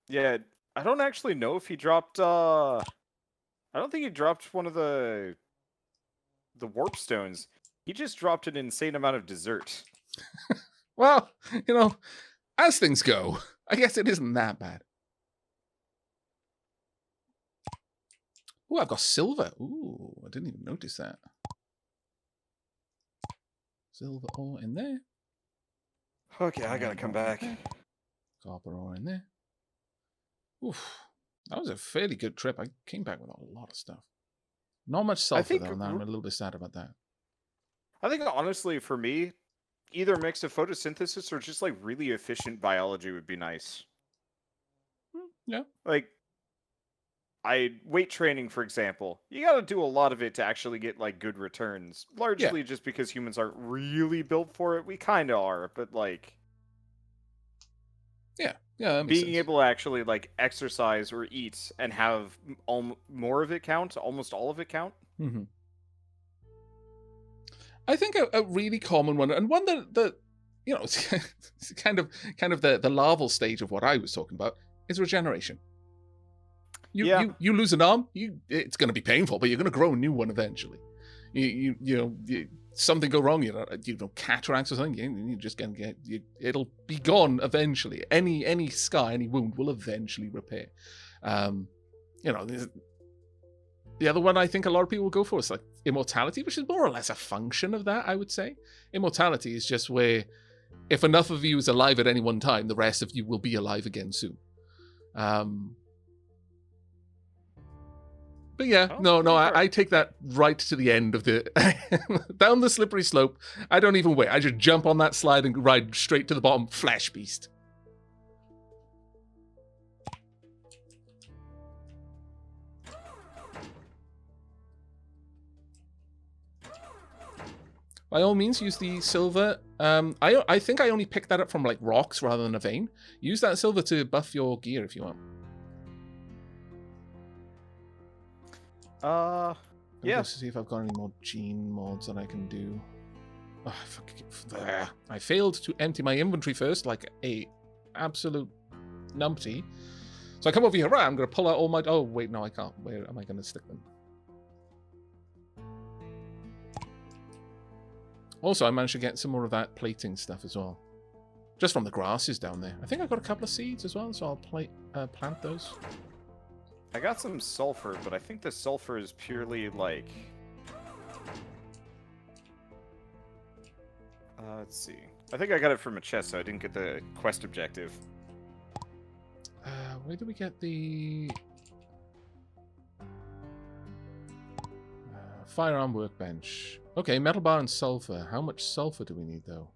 Yeah, I don't actually know if he dropped, I don't think he dropped one of the warp stones. He just dropped an insane amount of dessert. Well, you know, as things go, I guess it isn't that bad. Oh, I've got silver. Ooh, I didn't even notice that. Silver ore in there. Okay, I gotta come back. Copper ore in there. Oof. That was a fairly good trip. I came back with a lot of stuff. Not much I sulfur, think though, and I'm a little bit sad about that. I think honestly for me, either mix of photosynthesis or just like really efficient biology would be nice. Yeah. Like weight training, for example, you got to do a lot of it to actually get like good returns. Yeah. Largely just because humans aren't really built for it. We kind of are, but like Yeah. Yeah, that makes being sense. able to actually like exercise or eat and have more of it count, almost all of it count. Mm-hmm. I think a really common one, and one that you know, it's kind of the larval stage of what I was talking about, is regeneration. Yeah, You lose an arm, it's going to be painful, but you're going to grow a new one eventually. Something go wrong, cataracts or something, you're just going to get it'll be gone eventually. Any scar, any wound will eventually repair. The other one I think a lot of people will go for is like immortality, which is more or less a function of that, I would say. Immortality is just where if enough of you is alive at any one time, the rest of you will be alive again soon. But yeah, oh, no, pretty hard. I take that right to the end of the down the slippery slope. I don't even wait. I just jump on that slide and ride straight to the bottom. Flash beast. By all means, use the silver. I think I only picked that up from like rocks rather than a vein. Use that silver to buff your gear if you want. Let me Yeah. go see if I've got any more gene mods that I can do. Oh, I failed to empty my inventory first, like a absolute numpty. So I come over here, right, I'm going to pull out all my... Oh, wait, no, I can't. Where am I going to stick them? Also, I managed to get some more of that plating stuff as well. Just from the grasses down there. I think I got a couple of seeds as well, so I'll plant those. I got some sulfur, but I think the sulfur is purely like... let's see. I think I got it from a chest, so I didn't get the quest objective. Where do we get the... firearm workbench. Okay, metal bar and sulfur. How much sulfur do we need, though?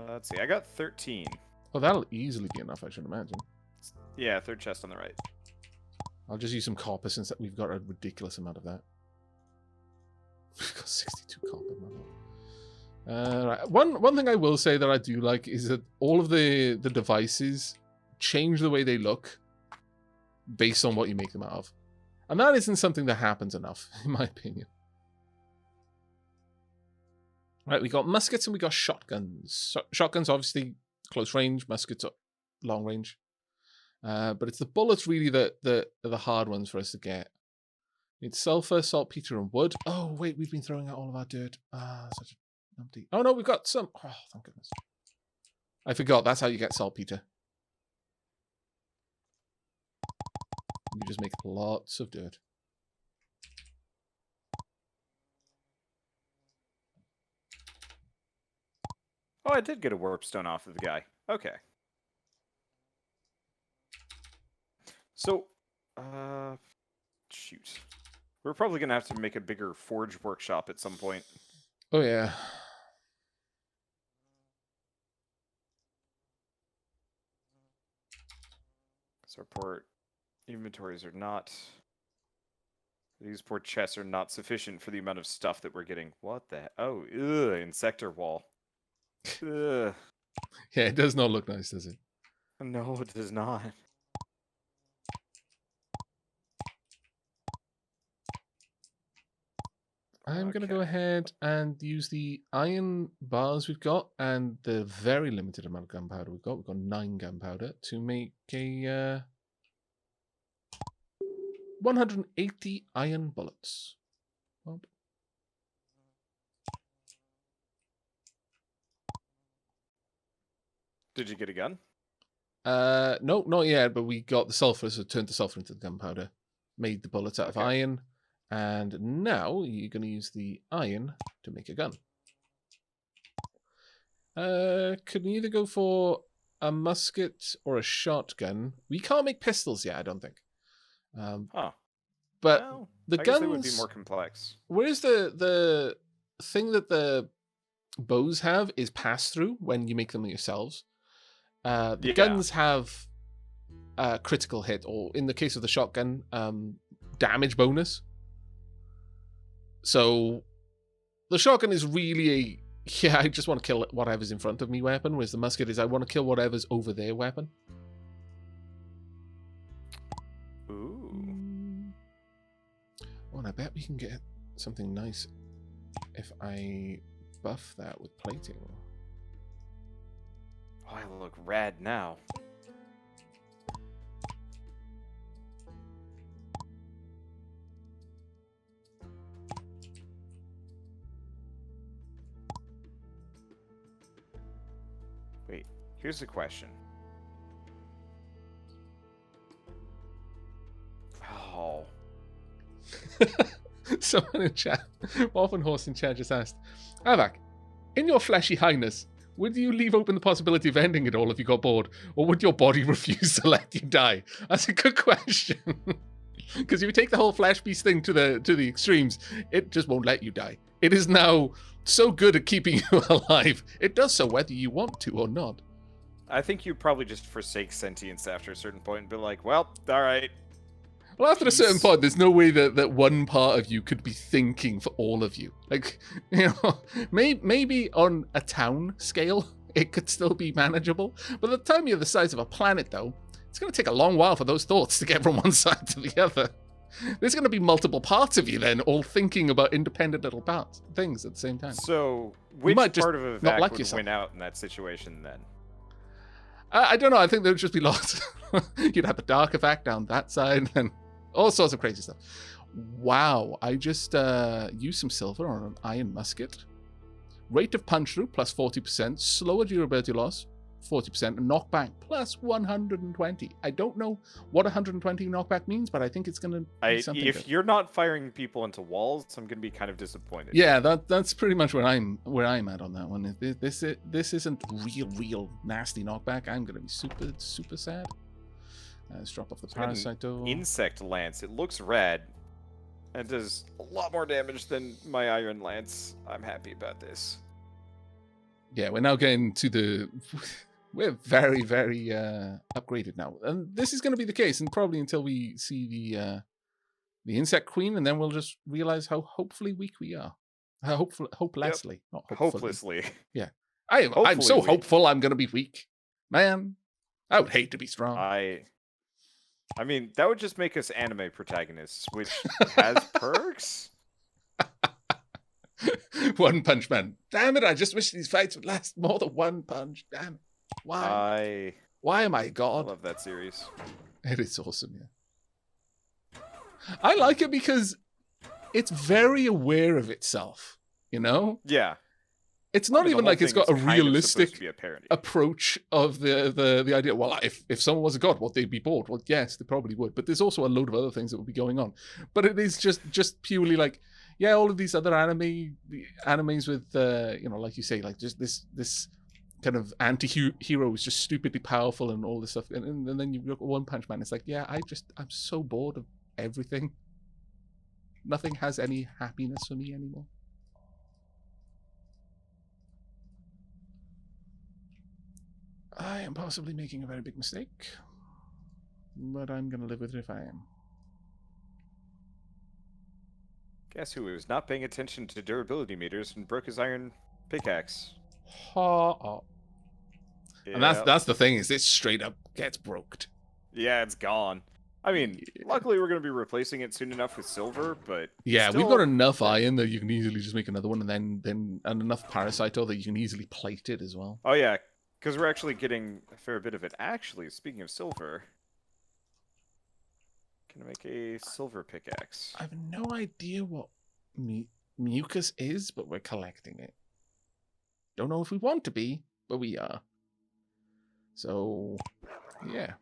Let's see. I got 13. Oh, that'll easily be enough, I should imagine. Yeah, third chest on the right. I'll just use some copper since we've got a ridiculous amount of that. We've got 62 copper. Right. One thing I will say that I do like is that all of the devices change the way they look based on what you make them out of. And that isn't something that happens enough, in my opinion. Right, we got muskets and we got shotguns. Shotguns, obviously, close range. Muskets, long range. But it's the bullets, really, that are the hard ones for us to get. We need sulfur, saltpeter, and wood. Oh, wait, we've been throwing out all of our dirt. Such a numpty. Oh, no, we've got some. Oh, thank goodness. I forgot. That's how you get saltpeter. You just make lots of dirt. Oh, I did get a warp stone off of the guy. Okay. So, shoot. We're probably going to have to make a bigger forge workshop at some point. Oh, yeah. So our port inventories are not... These poor chests are not sufficient for the amount of stuff that we're getting. What the... Oh, ugh, insector wall. Ugh. Yeah, it does not look nice, does it? No, it does not. I'm going to go ahead and use the iron bars we've got and the very limited amount of gunpowder we've got. We've got 9 gunpowder to make a 180 iron bullets. Well, Did you get a gun? no, not yet, but we got the sulfur, so turned the sulfur into the gunpowder, made the bullets out of iron, and now you're going to use the iron to make a gun. Can either go for a musket or a shotgun. We can't make pistols yet, I don't think. But well, the I guns guess they would be more complex. Whereas the thing that the bows have is pass through when you make them yourselves. The guns have critical hit, or in the case of the shotgun, damage bonus. So the shotgun is really I just want to kill whatever's in front of me weapon, whereas the musket is I want to kill whatever's over their weapon. Ooh. Oh, and I bet we can get something nice if I buff that with plating. Oh, I look rad now. Wait, here's the question. Oh. Someone in chat, Wolfen Horse in chat just asked, Aavak, in your fleshy highness, would you leave open the possibility of ending it all if you got bored, or would your body refuse to let you die? That's a good question. Because if you take the whole flesh beast thing to the extremes, it just won't let you die. It is now so good at keeping you alive. It does so whether you want to or not. I think you probably just forsake sentience after a certain point and be like, well, all right. Well, after a certain point, there's no way that one part of you could be thinking for all of you. Like, you know, maybe on a town scale, it could still be manageable. But the time you're the size of a planet, though, it's going to take a long while for those thoughts to get from one side to the other. There's going to be multiple parts of you then, all thinking about independent little things at the same time. So, which part of Aavak would win out in that situation then? I don't know. I think there would just be lots. You'd have the dark Aavak down that side and all sorts of crazy stuff. Wow. I just used some silver on an iron musket. Rate of punch through plus 40%. Slower durability loss 40%. And knockback plus 120. I don't know what 120 knockback means, but I think it's going to be something. If you're not firing people into walls, I'm going to be kind of disappointed. Yeah, that's pretty much where I'm at on that one. If this isn't real nasty knockback, I'm going to be super sad. Let's drop off the parasite door. Insect lance. It looks rad. It does a lot more damage than my iron lance. I'm happy about this. Yeah, we're now getting to the... We're very upgraded now. And this is going to be the case, and probably until we see the insect queen, and then we'll just realize how hopefully weak we are. Hopelessly. Not hopefully. Hopelessly. Yeah. I'm so hopeful I'm going to be weak. Man, I would hate to be strong. I mean, that would just make us anime protagonists, which has perks. One Punch Man. Damn it, I just wish these fights would last more than one punch. Damn it. Why? Why am I God? I love that series. It is awesome, yeah. I like it because it's very aware of itself, you know? Yeah. It's not even like it's got a realistic approach of the idea. Well, if someone was a god, would they be bored? Well, yes, they probably would. But there's also a load of other things that would be going on. But it is just purely like, yeah, all of these other animes with, like you say, like just this kind of anti-hero is just stupidly powerful and all this stuff. And then you look at One Punch Man. It's like, yeah, I'm so bored of everything. Nothing has any happiness for me anymore. I am possibly making a very big mistake, but I'm going to live with it if I am. Guess who was not paying attention to durability meters and broke his iron pickaxe? Ha! And that's the thing, is it straight up gets broked. Yeah, it's gone. I mean, luckily we're going to be replacing it soon enough with silver, but Yeah, still, we've got enough iron that you can easily just make another one, and then enough parasite ore that you can easily plate it as well. Oh yeah, because we're actually getting a fair bit of it. Actually, speaking of silver, can I make a silver pickaxe? I have no idea what mucus is, but we're collecting it. Don't know if we want to be, but we are. So, yeah.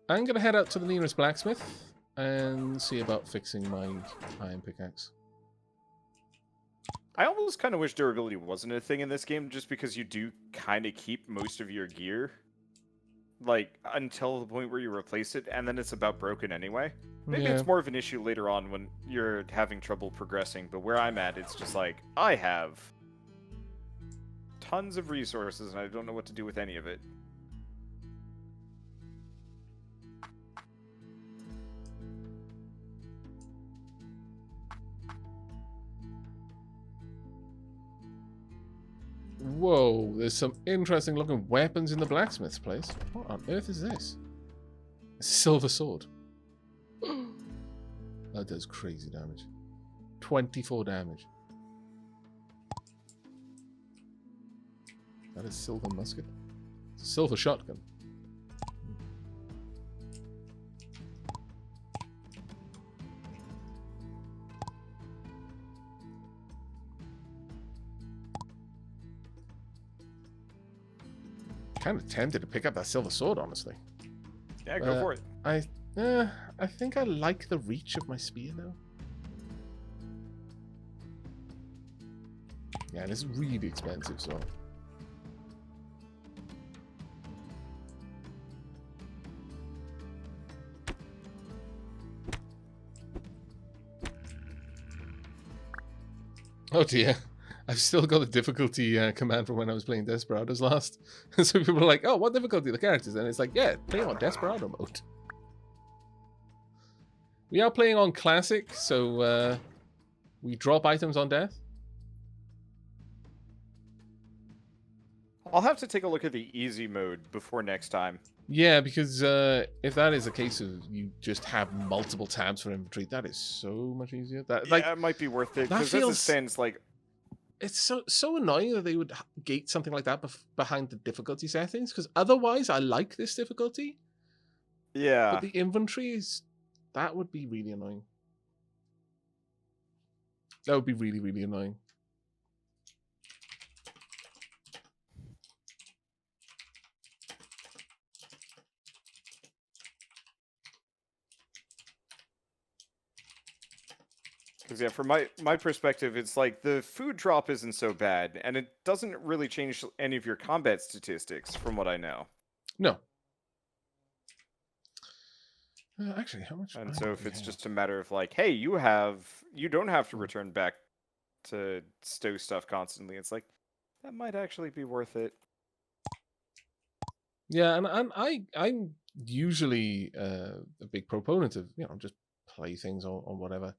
I'm going to head out to the nearest blacksmith and see about fixing my iron pickaxe. I almost kind of wish durability wasn't a thing in this game, just because you do kind of keep most of your gear, like, until the point where you replace it, and then it's about broken anyway. Maybe Yeah. it's more of an issue later on when you're having trouble progressing, but where I'm at, it's just like, I have tons of resources, and I don't know what to do with any of it. Whoa, there's some interesting looking weapons in the blacksmith's place. What on earth is this? A silver sword. That does crazy damage. 24 damage. That is silver musket. It's a silver shotgun. Kind of tempted to pick up that silver sword, honestly. Yeah, go for it. I think I like the reach of my spear now. Yeah, and it's really expensive, so. Oh dear. I've still got the difficulty command from when I was playing Desperados last. So people are like, oh, what difficulty are the characters? And it's like, yeah, play on Desperado mode. We are playing on Classic, so we drop items on death. I'll have to take a look at the easy mode before next time. Yeah, because if that is a case of you just have multiple tabs for inventory, that is so much easier. That Yeah, it might be worth it, that because feels- as it stands, like, it's so annoying that they would gate something like that behind the difficulty settings, because otherwise I like this difficulty, yeah. but the inventory is... That would be really annoying. That would be really, really annoying. Because, yeah, from my perspective, it's like the food drop isn't so bad, and it doesn't really change any of your combat statistics, from what I know. No. Actually, how much? And so if it's just a matter of like, hey, you don't have to return back to stow stuff constantly, it's like, that might actually be worth it. Yeah, and I'm usually a big proponent of, just play things on whatever.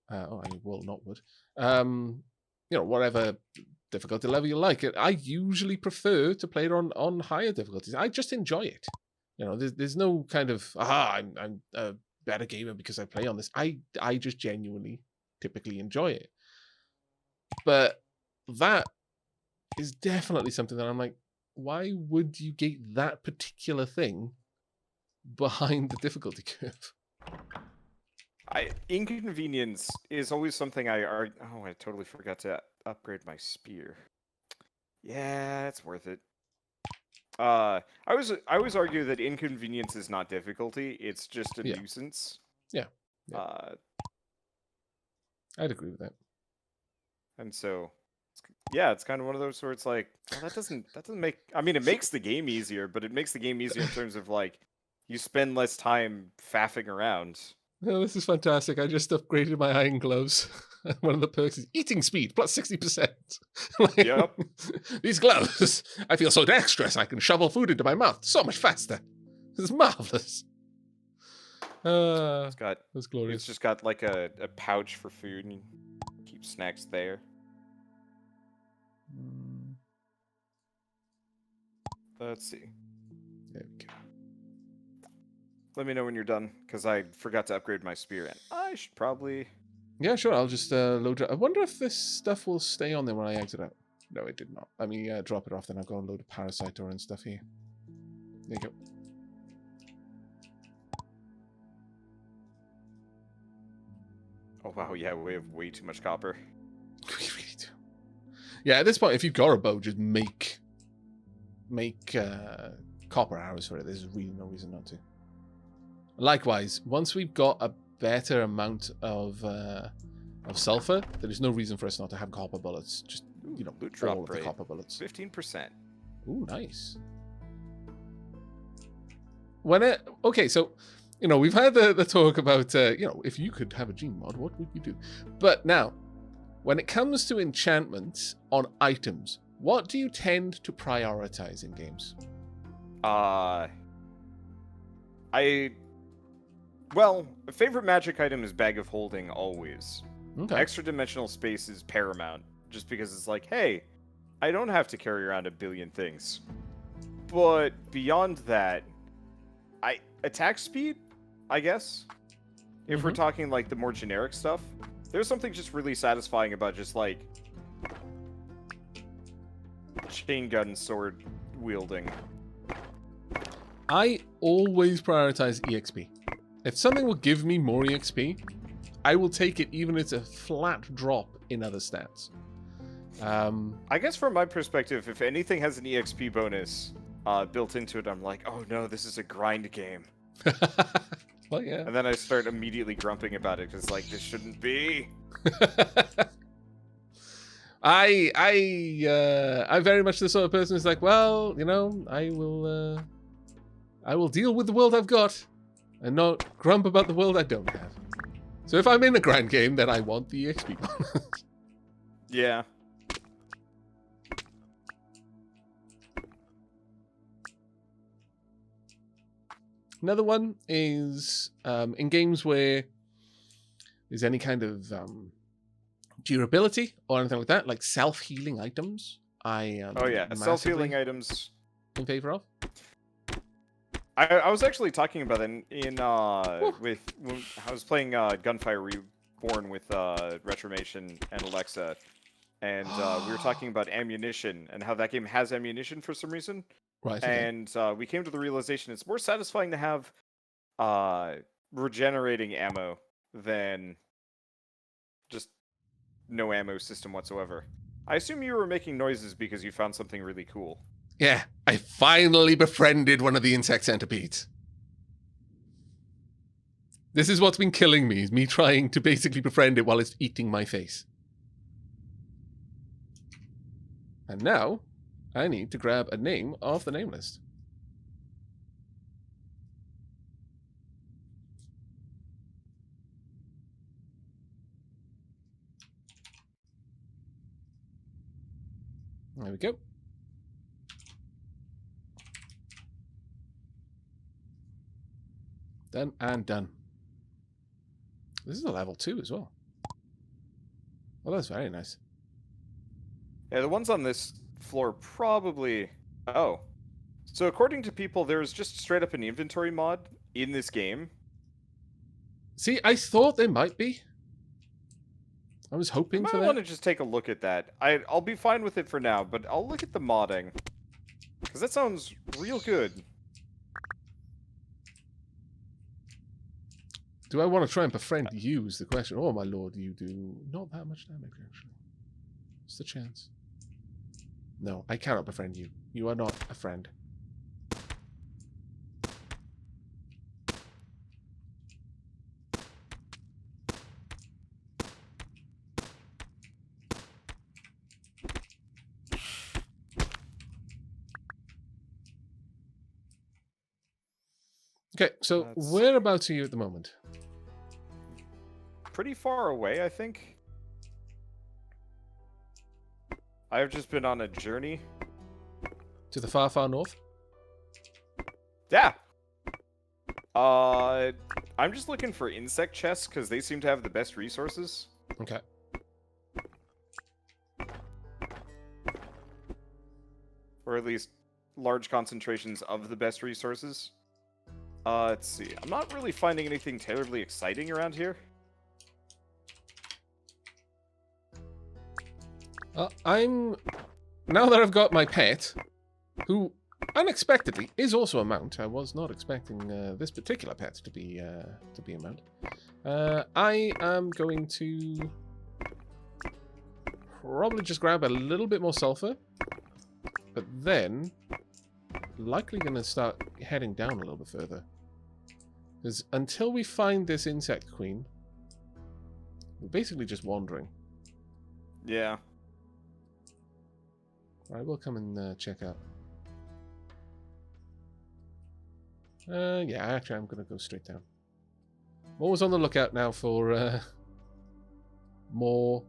I will not would. Whatever difficulty level you like. I usually prefer to play it on higher difficulties. I just enjoy it. There's no kind of I'm a better gamer because I play on this. I just genuinely typically enjoy it. But that is definitely something that I'm like, why would you gate that particular thing behind the difficulty curve? Inconvenience is always something I totally forgot to upgrade my spear. Yeah, it's worth it. I always argue that inconvenience is not difficulty; it's just a nuisance. Yeah. I'd agree with that. And so, it's kind of one of those where it's like, well, that doesn't make. I mean, it makes the game easier, but it makes the game easier in terms of like, you spend less time faffing around. Oh, this is fantastic. I just upgraded my iron gloves. One of the perks is eating speed plus 60%. Yep. These gloves, I feel so dexterous. I can shovel food into my mouth so much faster. This is marvelous. That's glorious. It's just got like a pouch for food and keep snacks there. Let's see. There we go. Let me know when you're done, because I forgot to upgrade my spear, and I should probably... Yeah, sure. I'll just load it. I wonder if this stuff will stay on there when I exit out. No, it did not. Let me drop it off, then I'll go and load a parasite door and stuff here. There you go. Oh, wow, yeah, we have way too much copper. We really do. Yeah, at this point, if you've got a bow, just make copper arrows for it. There's really no reason not to. Likewise, once we've got a better amount of sulfur, there is no reason for us not to have copper bullets. Just, you know, Loot drop all of the rate, copper bullets. 15%. Ooh, nice. Okay, so, you know, we've had the talk about, you know, if you could have a gene mod, what would you do? But now, when it comes to enchantments on items, what do you tend to prioritize in games? Well, a favorite magic item is Bag of Holding, always. Okay. Extra dimensional space is paramount, just because it's like, hey, I don't have to carry around a billion things. But beyond that, attack speed, I guess. If we're talking like the more generic stuff, there's something just really satisfying about just like chain gun sword wielding. I always prioritize EXP. If something will give me more EXP, I will take it even if it's a flat drop in other stats. I guess from my perspective, if anything has an EXP bonus built into it, I'm like, oh no, this is a grind game. Well, yeah. And then I start immediately grumping about it because like this shouldn't be. I very much the sort of person who's like, well, you know, I will deal with the world I've got and not grump about the world I don't have. So if I'm in a grind game, then I want the EXP bonus. Yeah. Another one is in games where there's any kind of durability or anything like that, like self-healing items. Oh yeah, self-healing items. In favor of. I was actually talking about that when I was playing Gunfire Reborn with Retromation and Alexa, and we were talking about ammunition and how that game has ammunition for some reason. Right. Okay. And we came to the realization it's more satisfying to have regenerating ammo than just no ammo system whatsoever. I assume you were making noises because you found something really cool. Yeah, I finally befriended one of the insect centipedes. This is what's been killing me, is me trying to basically befriend it while it's eating my face. And now, I need to grab a name off the name list. There we go. Done and done. This is a level 2 as well. Well, that's very nice. Yeah, the ones on this floor probably... Oh. So according to people, there's just straight up an inventory mod in this game. See, I thought there might be. I was hoping for that. I want to just take a look at that. I'll be fine with it for now, but I'll look at the modding. Because that sounds real good. Do I want to try and befriend you is the question. Oh, my lord, you do not that much damage, actually. What's the chance? No, I cannot befriend you. You are not a friend. Okay, so whereabouts are you at the moment? Pretty far away, I think. I've just been on a journey. To the far, far north? Yeah. I'm just looking for insect chests because they seem to have the best resources. Okay. Or at least large concentrations of the best resources. Let's see. I'm not really finding anything terribly exciting around here. Now that I've got my pet, who unexpectedly is also a mount. I was not expecting this particular pet to be a mount. I am going to probably just grab a little bit more sulfur, but then likely going to start heading down a little bit further. Because until we find this insect queen, we're basically just wandering. Yeah. Alright, we'll come and check out. Yeah, actually I'm going to go straight down. I'm always on the lookout now for more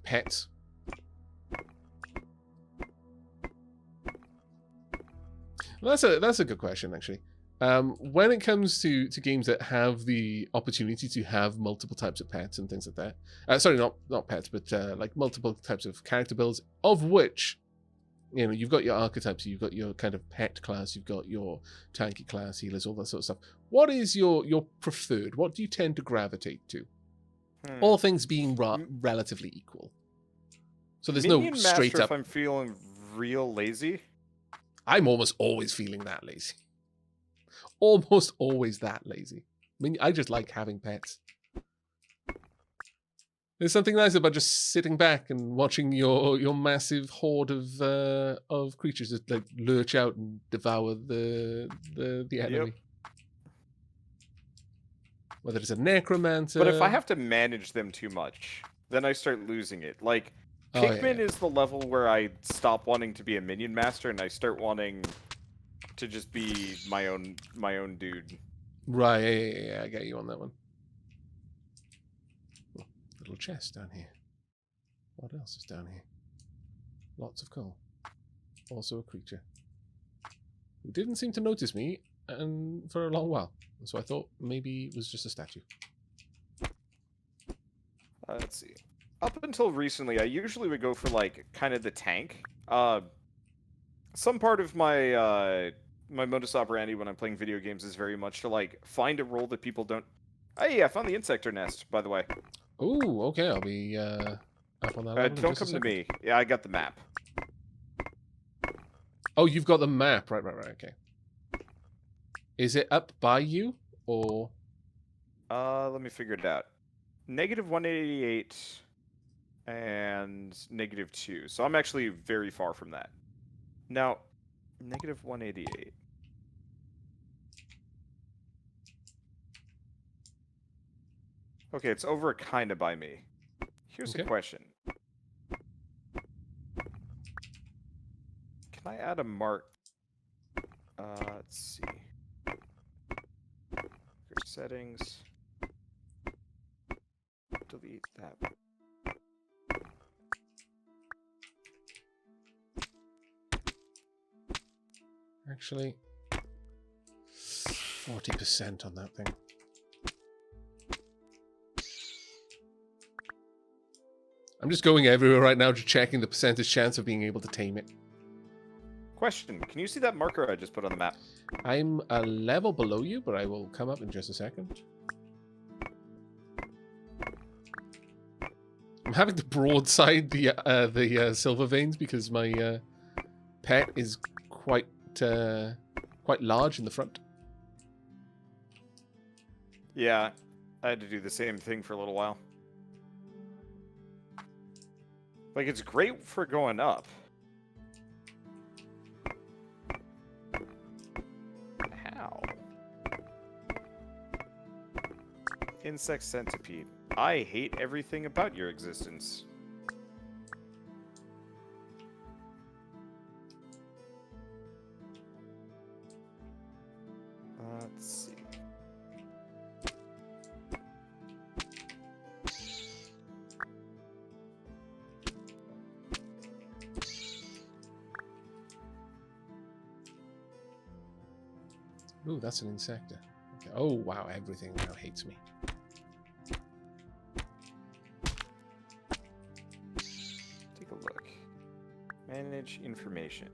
pets. Well, that's a good question, actually. When it comes to games that have the opportunity to have multiple types of pets and things like that, sorry, not pets, but like multiple types of character builds, of which, you know, you've got your archetypes, you've got your kind of pet class, you've got your tanky class, healers, all that sort of stuff. What is your preferred? What do you tend to gravitate to? All things being relatively equal. So there's Minion no straight Master up. If I'm feeling real lazy. I'm almost always feeling that lazy. Almost always that lazy. I mean, I just like having pets. There's something nice about just sitting back and watching your massive horde of creatures that like lurch out and devour the enemy. Yep. Whether it's a necromancer. But if I have to manage them too much, then I start losing it. Like, Pikmin is the level where I stop wanting to be a minion master and I start wanting to just be my own dude. Right, yeah, I get you on that one. Oh, little chest down here. What else is down here? Lots of coal. Also a creature who didn't seem to notice me and for a long while. So I thought maybe it was just a statue. Let's see. Up until recently, I usually would go for, like, kind of the tank. Some part of my my modus operandi when I'm playing video games is very much to, like, find a role that people don't... Hey, I found the insector nest, by the way. Ooh, okay, I'll be up on that level. Don't come to me. Yeah, I got the map. Oh, you've got the map. Right, okay. Is it up by you, or...? Let me figure it out. -188 and -2. So I'm actually very far from that. Now, -188. Okay, it's over kind of by me. Here's a question. Can I add a mark? Let's see. Your settings. Delete that. Actually, 40% on that thing. I'm just going everywhere right now, just checking the percentage chance of being able to tame it. Question, can you see that marker I just put on the map? I'm a level below you, but I will come up in just a second. I'm having to broadside the silver veins because my pet is quite large in the front. Yeah, I had to do the same thing for a little while. Like, it's great for going up. How? Insect centipede. I hate everything about your existence. Let's see. Ooh, that's an insector. Okay. Oh, wow, everything now hates me. Manage information.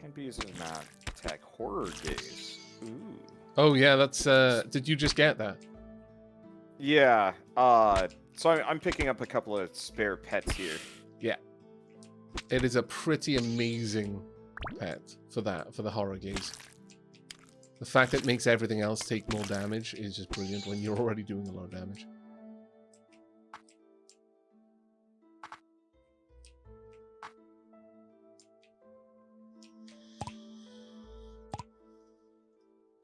Can't be used as a map. Attack horror gaze. Ooh. Oh yeah, that's. Did you just get that? Yeah. So I'm picking up a couple of spare pets here. Yeah. It is a pretty amazing pet for that, for the horror gaze. The fact that it makes everything else take more damage is just brilliant when you're already doing a lot of damage.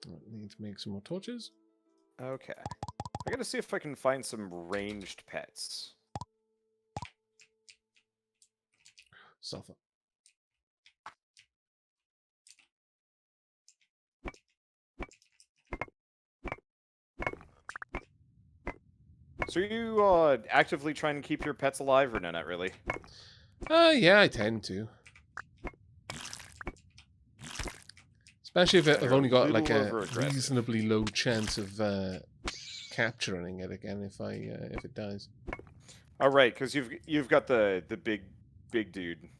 I need to make some more torches. Okay. I gotta see if I can find some ranged pets. Sulfur. So are you actively trying to keep your pets alive, or no, not really? Yeah, I tend to. Especially if I've only got like a reasonably low chance of capturing it again if it dies. Oh right, because you've got the big dude.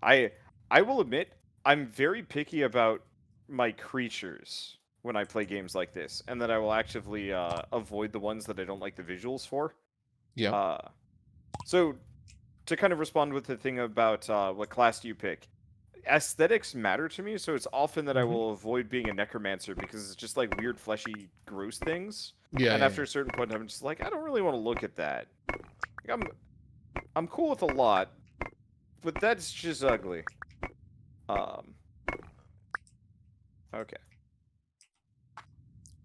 I will admit I'm very picky about my creatures when I play games like this, and that I will actively avoid the ones that I don't like the visuals for. Yeah. So to kind of respond with the thing about what class do you pick, aesthetics matter to me, so it's often that I will avoid being a necromancer because it's just like weird, fleshy, gross things. Yeah. And after a certain point, I'm just like, I don't really want to look at that. Like, I'm cool with a lot, but that's just ugly. Okay.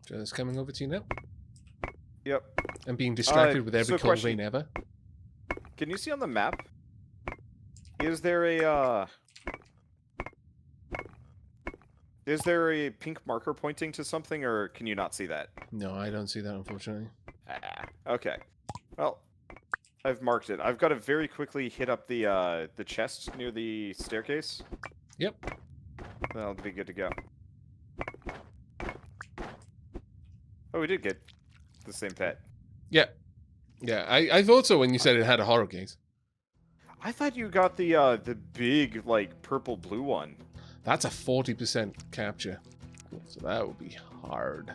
Just coming over to you now. Yep. And being distracted with every so cold rain ever. Can you see on the map? Is there a pink marker pointing to something, or can you not see that? No, I don't see that, unfortunately. Ah, okay. Well, I've marked it. I've got to very quickly hit up the chest near the staircase. Yep. That'll be good to go. Oh, we did get the same pet. Yeah. Yeah, I thought so when you said it had a horror gaze. I thought you got the big, like, purple-blue one. That's a 40% capture. So that would be hard.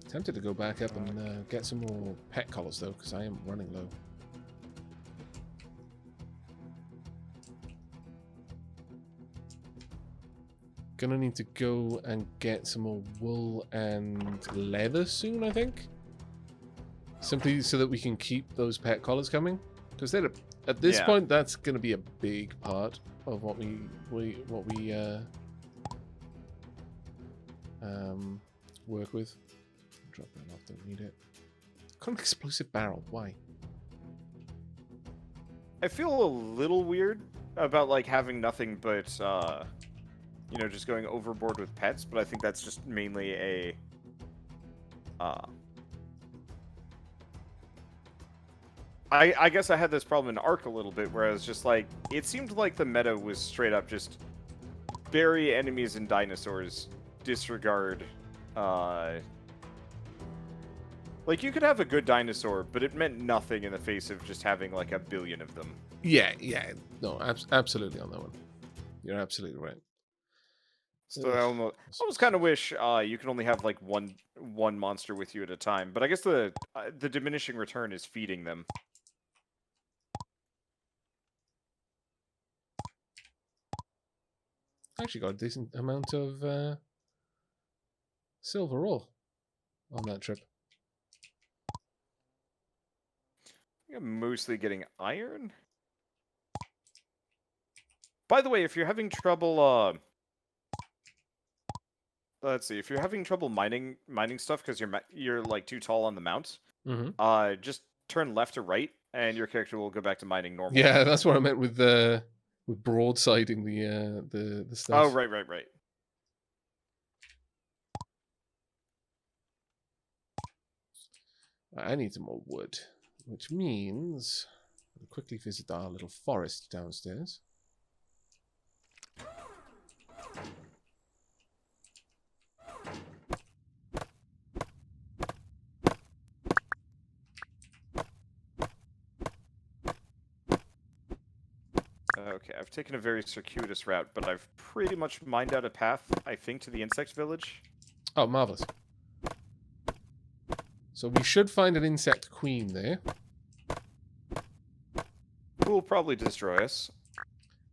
Tempted to go back up and get some more pet collars, though, because I am running low. Gonna need to go and get some more wool and leather soon, I think. Simply so that we can keep those pet collars coming. Because at this point, that's gonna be a big part of what we work with. Drop that off, don't need it. Got an explosive barrel, why? I feel a little weird about, like, having nothing but, you know, just going overboard with pets, but I think that's just mainly a, I guess I had this problem in Ark a little bit, where I was just like, it seemed like the meta was straight up just bury enemies and dinosaurs, disregard, like, you could have a good dinosaur, but it meant nothing in the face of just having, like, 1 billion of them. Yeah, no, absolutely on that one. You're absolutely right. So I almost kind of wish you could only have, like, one monster with you at a time, but I guess the diminishing return is feeding them. Actually got a decent amount of silver ore on that trip. I'm mostly getting iron. By the way, if you're having trouble, let's see, if you're having trouble mining stuff because you're like too tall on the mount, just turn left or right, and your character will go back to mining normal. Yeah, that's what I meant with broadsiding the stuff. Oh, right. I need some more wood, which means I'll quickly visit our little forest downstairs. Okay, I've taken a very circuitous route, but I've pretty much mined out a path, I think, to the insect village. Oh, marvelous. So we should find an insect queen there. Who will probably destroy us.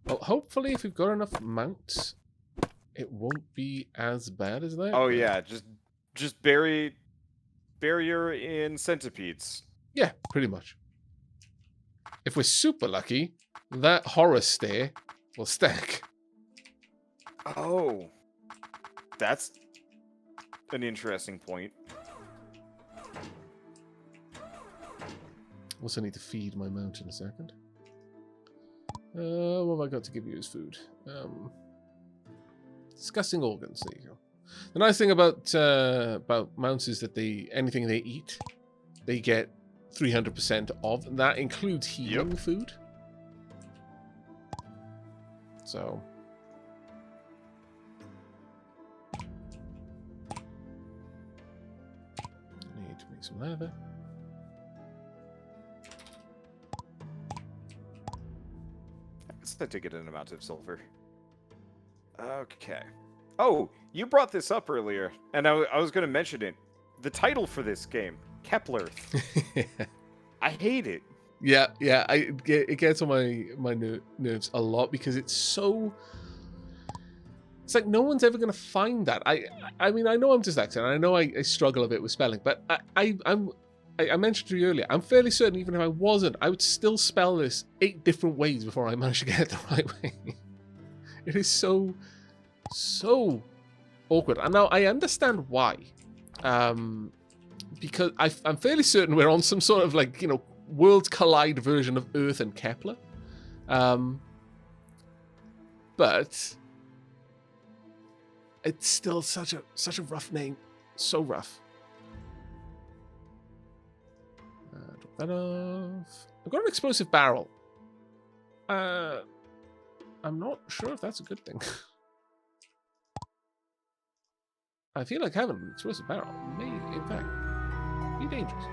Well, hopefully if we've got enough mounts, it won't be as bad as that. Oh yeah, just bury barrier in centipedes. Yeah, pretty much. If we're super lucky, that horror stare will stack. Oh. That's an interesting point. Also need to feed my mount in a second. What have I got to give you as food? Disgusting organs. There you go. The nice thing about mounts is that anything they eat, they get 300% of. And that includes healing food. So. Need to make some leather. I did get an amount of silver. Okay. Oh, you brought this up earlier, and I was going to mention it. The title for this game, Keplerth. I hate it. Yeah. It gets on my nerves a lot because it's so. It's like no one's ever going to find that. I mean, I know I'm dyslexic, and I know I struggle a bit with spelling, but I mentioned to you earlier, I'm fairly certain even if I wasn't, I would still spell this 8 different ways before I managed to get it the right way. It is so awkward. And now I understand why. Because I'm fairly certain we're on some sort of worlds collide version of Earth and Kepler. But it's still such a rough name. So rough. Drop that off. I've got an explosive barrel. I'm not sure if that's a good thing. I feel like having an explosive barrel may, in fact, be dangerous.